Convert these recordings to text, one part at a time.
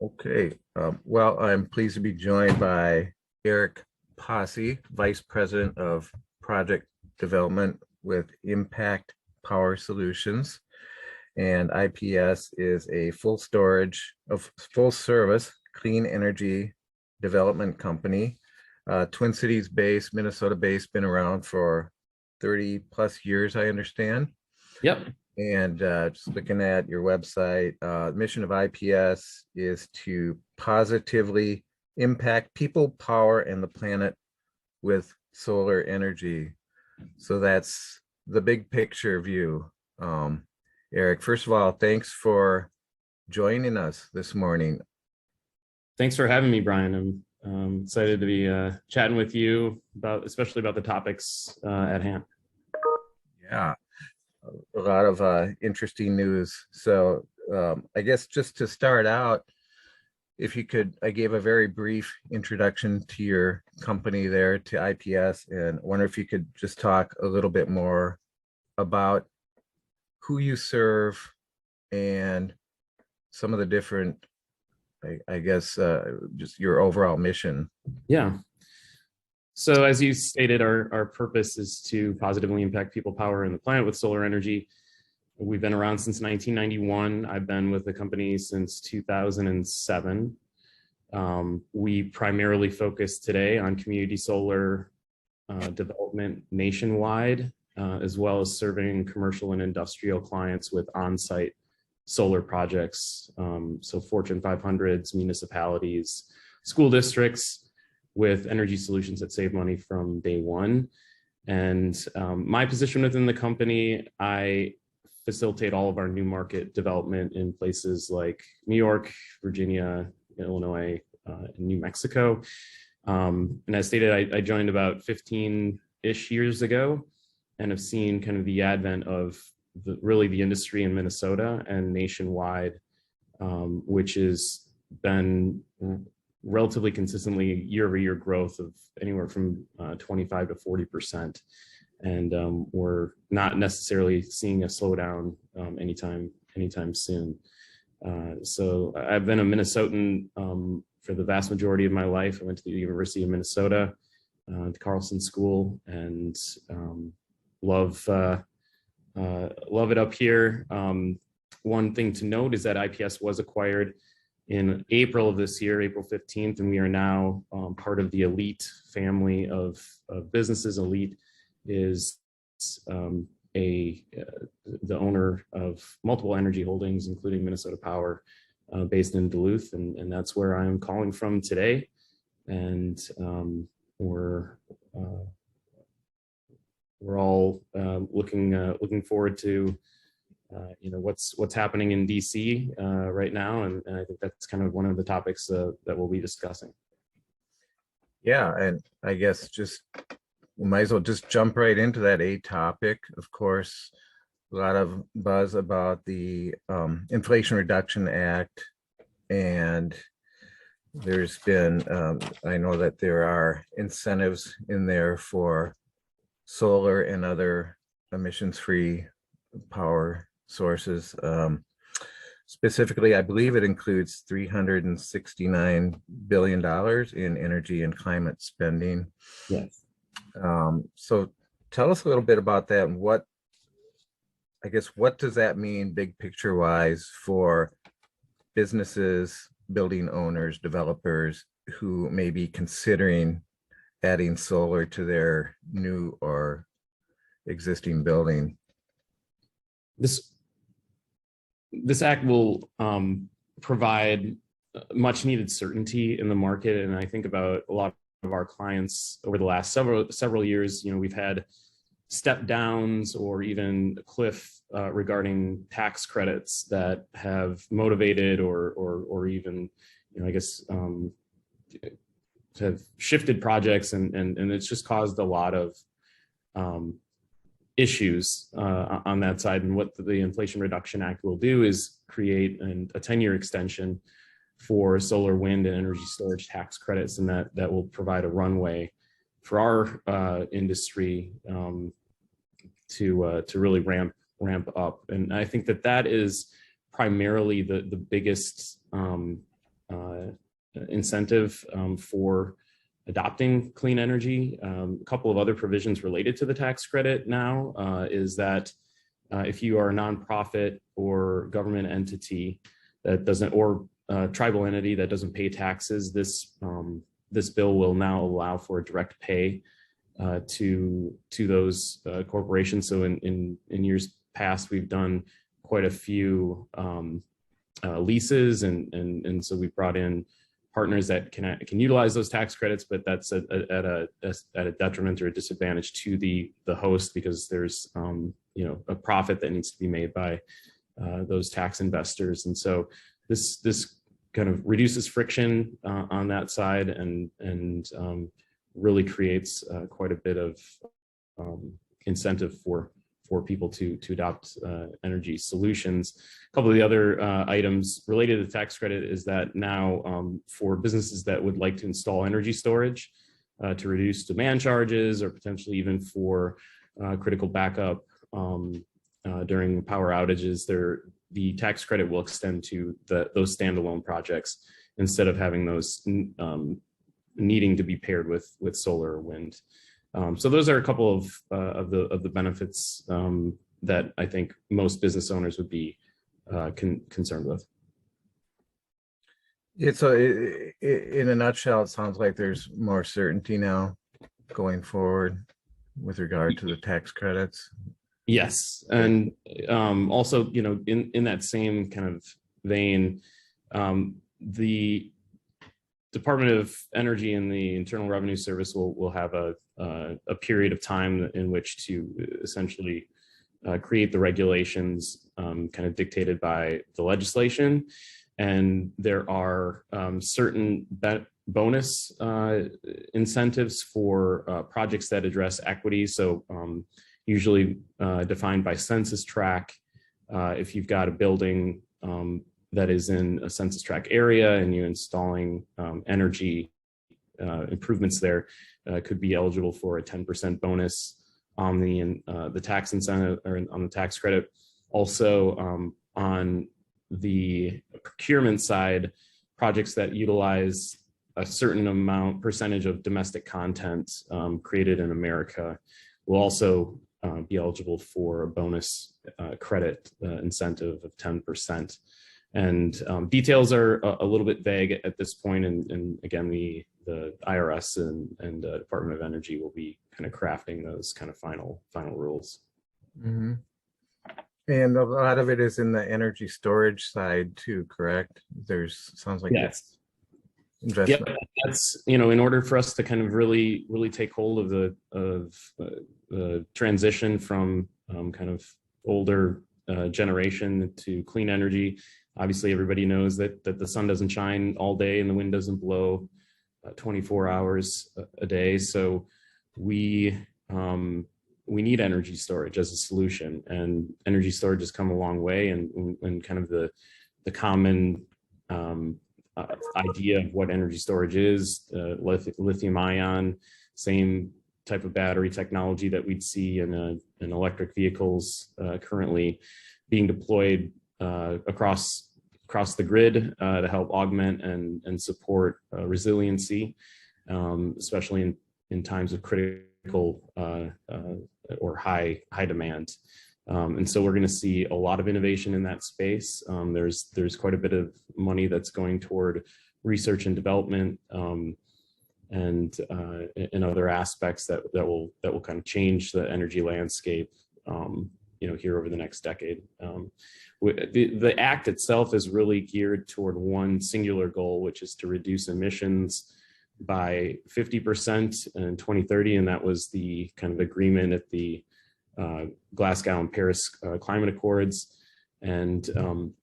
Okay, well, I'm pleased to be joined by Eric Pasi, Vice President of Project Development with Impact Power Solutions. And IPS is a full service clean energy development company. Twin Cities based, Minnesota based, been around for 30 plus years, I understand. Yep. And just looking at your website, mission of IPS is to positively impact people, power, and the planet with solar energy. So that's the big picture view. Eric, first of all, thanks for joining us this morning. Thanks for having me, Brian. I'm excited to be chatting with you especially about the topics at hand. Yeah, a lot of interesting news. So I guess just to start out, if you could, I gave a very brief introduction to your company there, to IPS, and I wonder if you could just talk a little bit more about who you serve and some of the different, I guess, just your overall mission. Yeah. So as you stated, our purpose is to positively impact people, power, and the planet with solar energy. We've been around since 1991. I've been with the company since 2007. We primarily focus today on community solar development nationwide, as well as serving commercial and industrial clients with on-site solar projects. So Fortune 500s, municipalities, school districts, with energy solutions that save money from day one. And my position within the company, I facilitate all of our new market development in places like New York, Virginia, Illinois, and New Mexico. And as stated, I joined about 15-ish years ago and have seen kind of the advent of really the industry in Minnesota and nationwide, which has been relatively consistently year-over-year growth of anywhere from 25 to 40%. And we're not necessarily seeing a slowdown anytime soon. So I've been a Minnesotan for the vast majority of my life. I went to the University of Minnesota, the Carlson School, and love it up here. One thing to note is that IPS was acquired in April of this year, April 15th, and we are now part of the Elite family of businesses. Elite is the owner of multiple energy holdings, including Minnesota Power, based in Duluth, and that's where I'm calling from today. And we're all looking forward to what's happening in DC right now, and I think that's kind of one of the topics that we'll be discussing. Yeah, and I guess we might as well just jump right into that topic. Of course, a lot of buzz about the Inflation Reduction Act, and there's been, I know that there are incentives in there for solar and other emissions-free power sources. Specifically, I believe it includes $369 billion in energy and climate spending. Yes. So tell us a little bit about that, and what does that mean big picture wise for businesses, building owners, developers who may be considering adding solar to their new or existing building? This act will provide much needed certainty in the market, and I think about a lot of our clients over the last several years. We've had step downs or even a cliff regarding tax credits that have motivated or even have shifted projects, and it's just caused a lot of issues on that side. And what the Inflation Reduction Act will do is create a 10-year extension for solar, wind, and energy storage tax credits, and that will provide a runway for our industry to really ramp up. And I think that is primarily the biggest incentive for adopting clean energy. A couple of other provisions related to the tax credit now is that if you are a nonprofit or government entity that doesn't, or tribal entity that doesn't pay taxes, this bill will now allow for direct pay to those corporations. So in years past, we've done quite a few leases, and so we brought in partners that can utilize those tax credits, but that's at a detriment or a disadvantage to the host, because there's a profit that needs to be made by those tax investors. And so this kind of reduces friction on that side, and really creates quite a bit of incentive for people to adopt energy solutions. A couple of the other items related to the tax credit is that now for businesses that would like to install energy storage to reduce demand charges, or potentially even for critical backup during power outages, the tax credit will extend to those standalone projects, instead of having those needing to be paired with solar or wind. So those are a couple of the benefits that I think most business owners would be concerned with. In a nutshell, it sounds like there's more certainty now going forward with regard to the tax credits. Yes, and also, in that same kind of vein, the Department of Energy and the Internal Revenue Service will have a period of time in which to essentially create the regulations kind of dictated by the legislation. And there are certain bonus incentives for projects that address equity. So usually defined by census tract. If you've got a building that is in a census tract area and you're installing energy improvements there, could be eligible for a 10% bonus on the tax incentive, or on the tax credit. Also, on the procurement side, projects that utilize a certain percentage of domestic content created in America will also be eligible for a bonus credit incentive of 10%. And details are a little bit vague at this point, and again, the IRS and the Department of Energy will be kind of crafting those kind of final rules. Mm-hmm. And a lot of it is in the energy storage side too, correct? Sounds like yes. Investment. Yep, that's in order for us to kind of really take hold of the transition from kind of older generation to clean energy. Obviously, everybody knows that the sun doesn't shine all day and the wind doesn't blow 24 hours a day. So we need energy storage as a solution, and energy storage has come a long way. And kind of the common idea of what energy storage is, lithium ion, same type of battery technology that we'd see in electric vehicles currently being deployed across the grid to help augment and support resiliency, especially in times of critical or high demand. And so we're going to see a lot of innovation in that space. There's quite a bit of money that's going toward research and development and in other aspects that will kind of change the energy landscape here over the next decade. The act itself is really geared toward one singular goal, which is to reduce emissions by 50% in 2030, and that was the kind of agreement at the Glasgow and Paris Climate Accords. And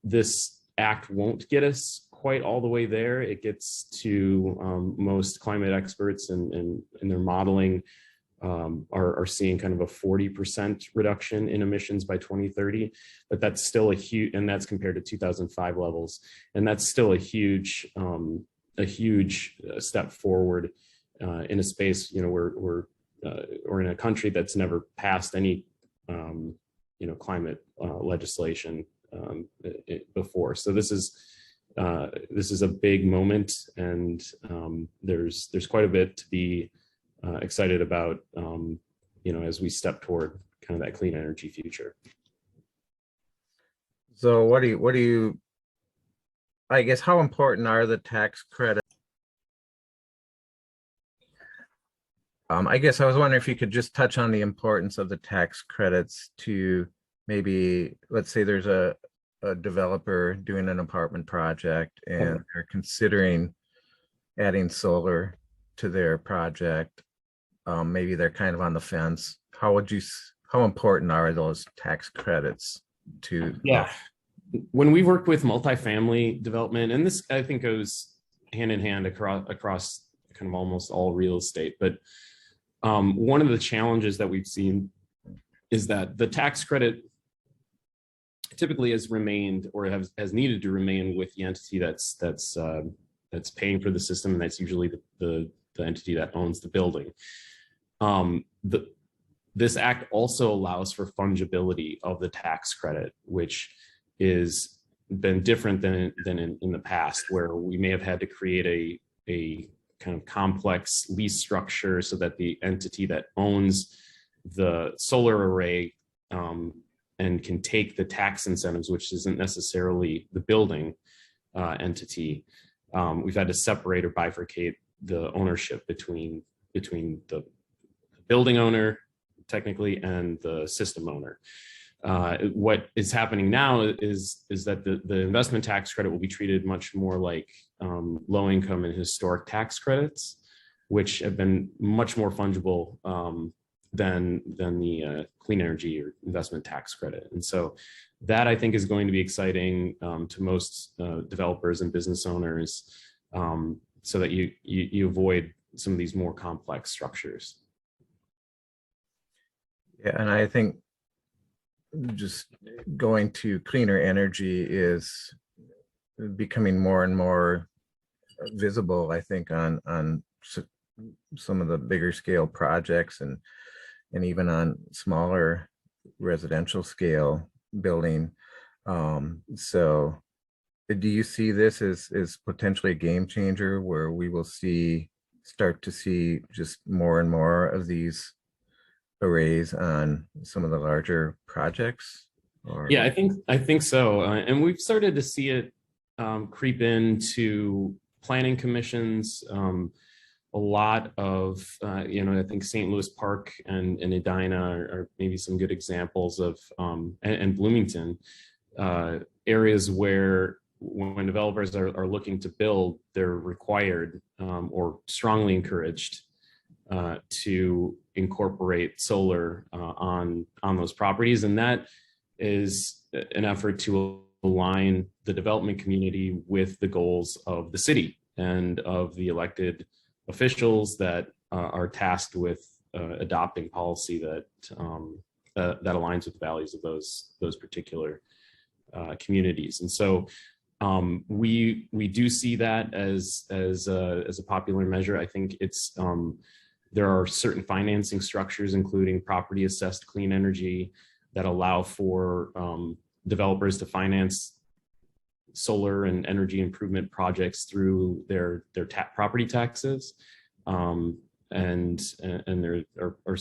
this act won't get us quite all the way there. It gets to most climate experts and their modeling are seeing kind of a 40% reduction in emissions by 2030, but that's still and that's compared to 2005 levels. And that's still a huge step forward in a space, we're in a country that's never passed any, climate legislation before. So this is this is a big moment, and there's quite a bit to be excited about, as we step toward kind of that clean energy future. So what do you, I guess, how important are the tax credits? I guess I was wondering if you could just touch on the importance of the tax credits to maybe, let's say there's a developer doing an apartment project and they're considering adding solar to their project. Maybe they're kind of on the fence. How important are those tax credits to? Yeah. When we worked with multifamily development, and this I think goes hand in hand across kind of almost all real estate, but one of the challenges that we've seen is that the tax credit typically has remained or has needed to remain with the entity that's paying for the system, and that's usually the entity that owns the building. This act also allows for fungibility of the tax credit, which is been different than in the past, where we may have had to create a kind of complex lease structure so that the entity that owns the solar array and can take the tax incentives, which isn't necessarily the building entity. We've had to separate or bifurcate the ownership between the building owner, technically, and the system owner. What is happening now is that the investment tax credit will be treated much more like low income and historic tax credits, which have been much more fungible than the clean energy or investment tax credit. And so that, I think, is going to be exciting to most developers and business owners, so that you avoid some of these more complex structures. Yeah, and I think just going to cleaner energy is becoming more and more visible, I think, on some of the bigger scale projects and even on smaller residential scale building. So do you see this as potentially a game changer, where we will start to see just more and more of these arrays on some of the larger projects? Yeah, I think so, and we've started to see it creep into planning commissions. A lot of I think St. Louis Park and Edina are maybe some good examples of, and Bloomington, areas where when developers are looking to build, they're required or strongly encouraged to incorporate solar on those properties. And that is an effort to align the development community with the goals of the city and of the elected officials that are tasked with adopting policy that aligns with the values of those particular communities. And so we do see that as a popular measure. I think it's there are certain financing structures, including property assessed clean energy, that allow for developers to finance solar and energy improvement projects through their property taxes, and there are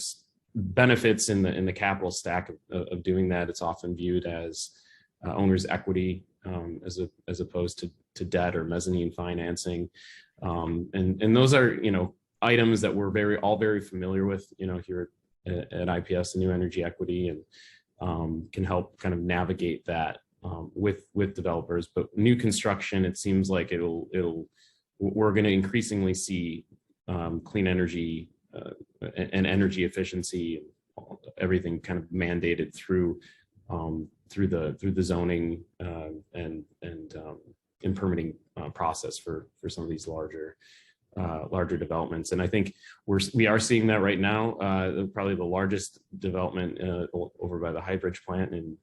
benefits in the capital stack of doing that. It's often viewed as owner's equity as opposed to debt or mezzanine financing, and those are items that we're all very familiar with here at IPS, the new energy equity, and can help kind of navigate that with developers. But new construction, it seems like we're going to increasingly see clean energy and energy efficiency, everything kind of mandated through the zoning and permitting process for some of these larger developments. And I think we are seeing that right now. Probably the largest development over by the Highbridge plant in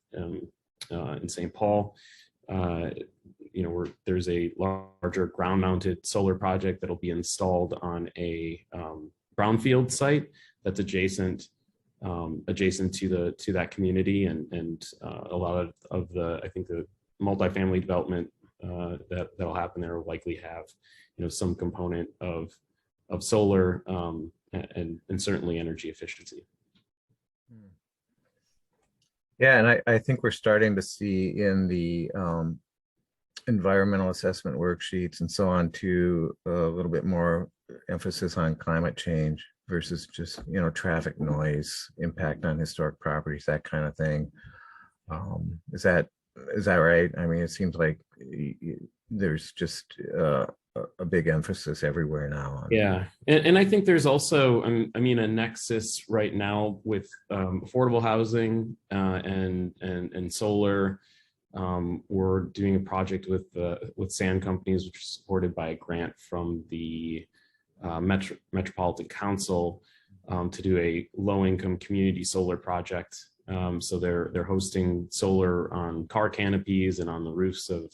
St. Paul. There's a larger ground-mounted solar project that'll be installed on a brownfield site that's adjacent to that community, and a lot of the, I think, the multifamily development that'll happen there will likely have, some component of solar, and certainly energy efficiency. Yeah, and I think we're starting to see in the environmental assessment worksheets and so on too, a little bit more emphasis on climate change versus just, traffic noise, impact on historic properties, that kind of thing. Is that right? I mean, it seems like there's just a big emphasis everywhere now on. Yeah, and I think there's also, a nexus right now with affordable housing and solar. We're doing a project with sand companies, which is supported by a grant from the Metropolitan Council to do a low-income community solar project. So they're hosting solar on car canopies and on the roofs of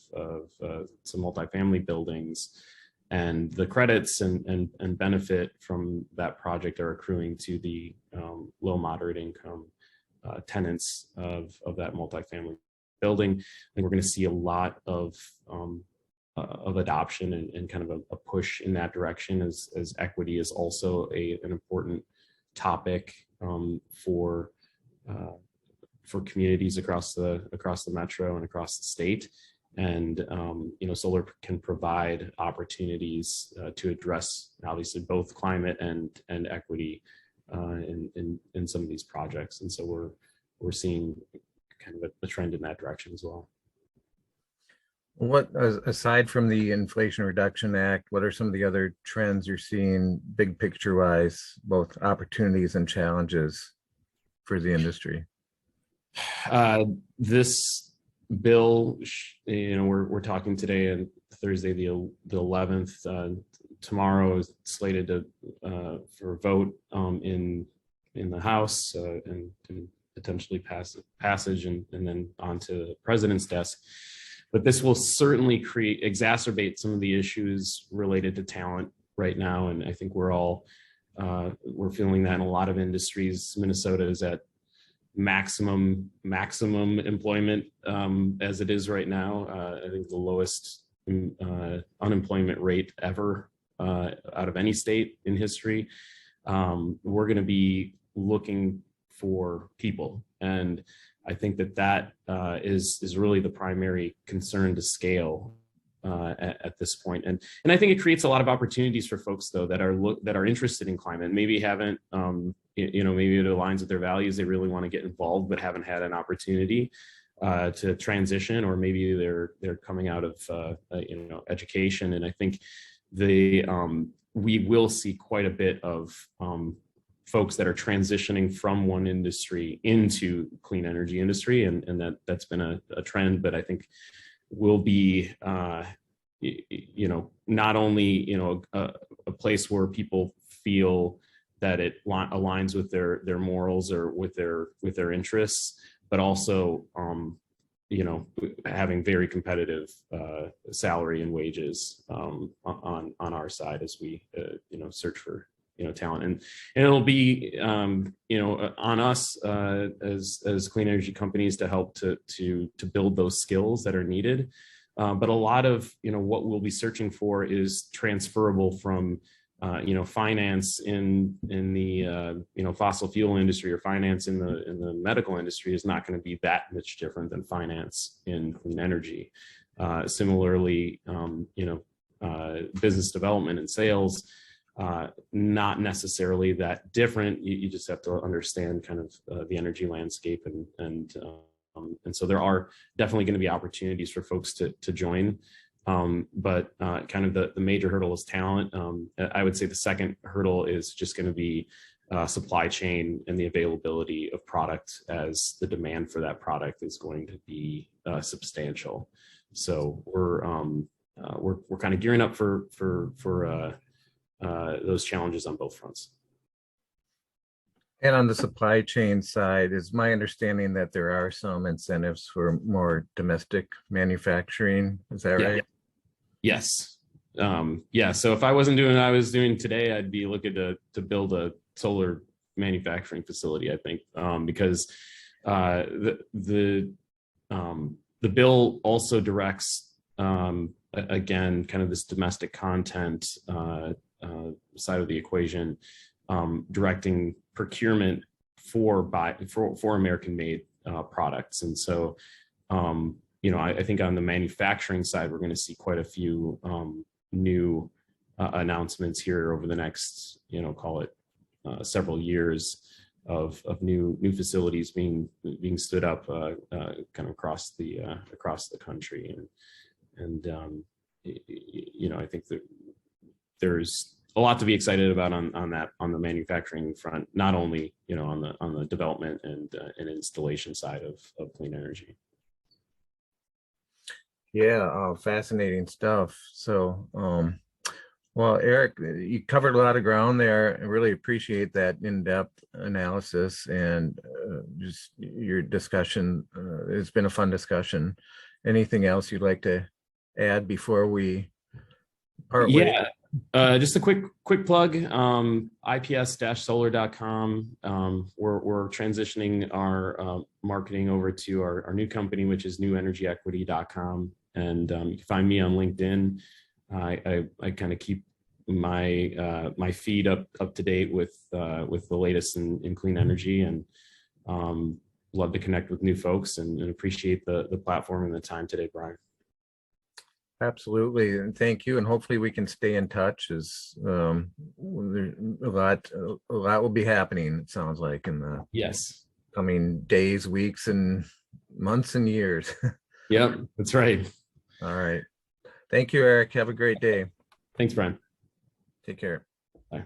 some multifamily buildings. And the credits and benefit from that project are accruing to the low moderate income tenants of that multifamily building. I think we're going to see a lot of adoption and kind of a push in that direction, as equity is also an important topic for communities across the metro and across the state. And solar can provide opportunities to address obviously both climate and equity in some of these projects. And so we're seeing kind of a trend in that direction as well. What, aside from the Inflation Reduction Act, what are some of the other trends you're seeing big picture wise, both opportunities and challenges for the industry? This bill, we're talking today on Thursday, the 11th. Tomorrow is slated for a vote in the House and potentially passage and then onto the president's desk. But this will certainly exacerbate some of the issues related to talent right now, and I think we're feeling that in a lot of industries. Minnesota is at maximum employment as it is right now. I think the lowest unemployment rate ever out of any state in history. We're going to be looking for people, and I think that is really the primary concern to scale at this point. And I think it creates a lot of opportunities for folks though that are interested in climate, maybe haven't maybe it aligns with their values, they really want to get involved but haven't had an opportunity to transition, or maybe they're coming out of education. And I think we will see quite a bit of folks that are transitioning from one industry into clean energy industry, and that's been a trend. But I think will be not only a place where people feel that it aligns with their morals or with their interests, but also having very competitive salary and wages on our side as we search for talent. And it'll be on us as clean energy companies to help to build those skills that are needed. But a lot of what we'll be searching for is transferable from finance in the fossil fuel industry, or finance in the medical industry is not going to be that much different than finance in clean energy. Similarly, business development and sales, not necessarily that different. You just have to understand kind of the energy landscape, and so there are definitely going to be opportunities for folks to join. But kind of the major hurdle is talent. I would say the second hurdle is just going to be supply chain and the availability of product, as the demand for that product is going to be substantial. So we're kind of gearing up for those challenges on both fronts. And on the supply chain side, is my understanding that there are some incentives for more domestic manufacturing. Is that right? Yes. So if I wasn't doing what I was doing today, I'd be looking to build a solar manufacturing facility, I think, because the bill also directs again, kind of this domestic content side of the equation, directing procurement for American-made products. And so, I think on the manufacturing side, we're going to see quite a few new announcements here over the next, call it several years of new facilities being stood up kind of across the country. And I think that there's a lot to be excited about on the manufacturing front, not only on the development and installation side of clean energy. Yeah, fascinating stuff. So, well, Eric, you covered a lot of ground there. I really appreciate that in-depth analysis and just your discussion. It's been a fun discussion. Anything else you'd like to add before we part ways? Yeah, just a quick plug, ips-solar.com. We're transitioning our marketing over to our new company, which is newenergyequity.com. And you can find me on LinkedIn. I kind of keep my feed up to date with the latest in clean energy, and love to connect with new folks and appreciate the platform and the time today, Brian. Absolutely, and thank you. And hopefully we can stay in touch, as a lot will be happening, it sounds like, in the coming days, weeks, and months and years. Yep, that's right. All right. Thank you, Eric. Have a great day. Thanks, Brian. Take care. Bye.